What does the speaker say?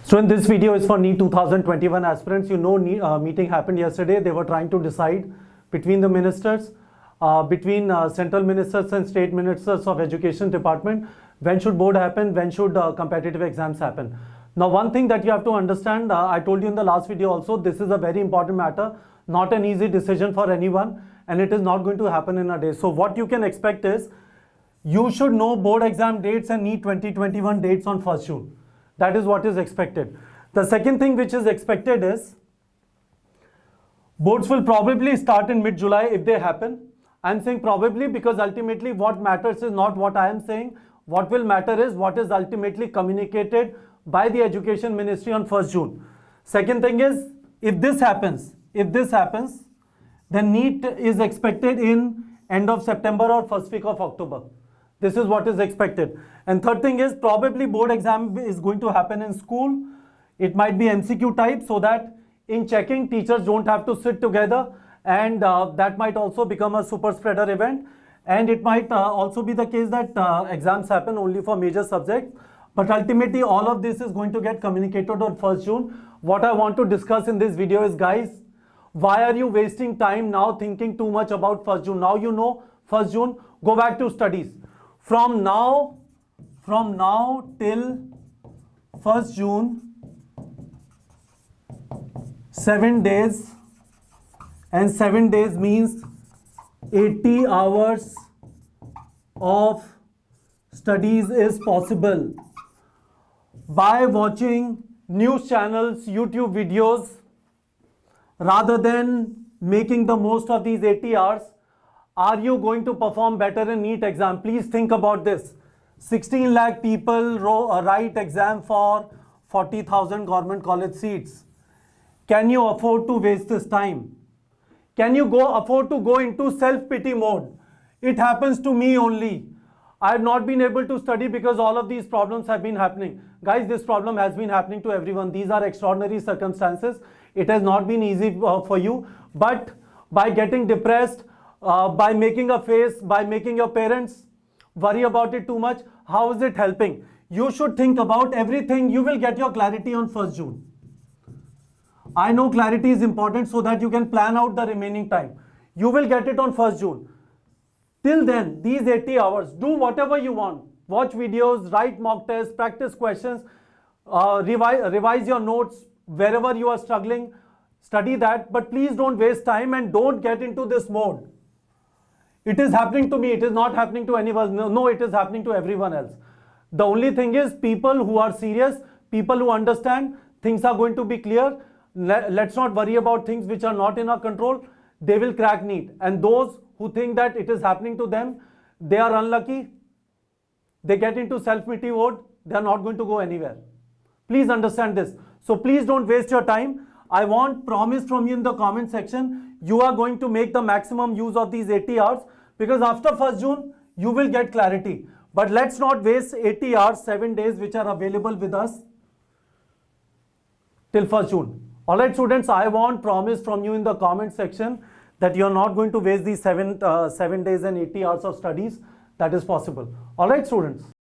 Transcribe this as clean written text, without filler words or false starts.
So in this video is for NEET 2021 aspirants. You know, meeting happened yesterday. They were trying to decide between the ministers, between central ministers and state ministers of education department, when should board happen, when should competitive exams happen. Now, one thing that you have to understand, I told you in the last video also, this is a very important matter, not an easy decision for anyone, and it is not going to happen in a day. So what you can expect is, you should know board exam dates and NEET 2021 dates on 1st June. That is what is expected. The second thing which is expected is, boards will probably start in mid-July if they happen. I'm saying probably because ultimately what matters is not what I am saying. What will matter is what is ultimately communicated by the Education Ministry on 1st June. Second thing is, if this happens, then NEET is expected in end of September or first week of October. This is what is expected. And third thing is, probably board exam is going to happen in school. It might be MCQ type, so that in checking, teachers don't have to sit together, and that might also become a super spreader event. And it might also be the case that exams happen only for major subjects. But ultimately, all of this is going to get communicated on 1st June. What I want to discuss in this video is, guys, why are you wasting time now thinking too much about 1st June? Now you know 1st June, go back to studies. From now till 1st June, 7 days, and 7 days means 80 hours of studies is possible by watching news channels, YouTube videos, rather than making the most of these 80 hours. Are you going to perform better in NEET exam? Please think about this. 16 lakh people write exam for 40,000 government college seats. Can you afford to waste this time? Can you afford to go into self-pity mode? It happens to me only. I have not been able to study because all of these problems have been happening. Guys, this problem has been happening to everyone. These are extraordinary circumstances. It has not been easy for you. But by getting depressed, by making a face, by making your parents worry about it too much, how is it helping? You should think about everything. You will get your clarity on 1st June. I know clarity is important so that you can plan out the remaining time. You will get it on 1st June. Till then, these 80 hours, do whatever you want. Watch videos, write mock tests, practice questions, revise your notes. Wherever you are struggling, study that. But please don't waste time and don't get into this mode. It is happening to me. It is not happening to anyone. No, it is happening to everyone else. The only thing is, people who are serious, people who understand, things are going to be clear. Let's not worry about things which are not in our control. They will crack NEET. And those who think that it is happening to them, they are unlucky. They get into self-pity mode. They are not going to go anywhere. Please understand this. So please don't waste your time. I want promise from you in the comment section. You are going to make the maximum use of these 80 hours, because after 1st June, you will get clarity. But let's not waste 80 hours, 7 days, which are available with us till 1st June. All right, students, I want promise from you in the comment section that you are not going to waste these 7 days and 80 hours of studies. That is possible. All right, students.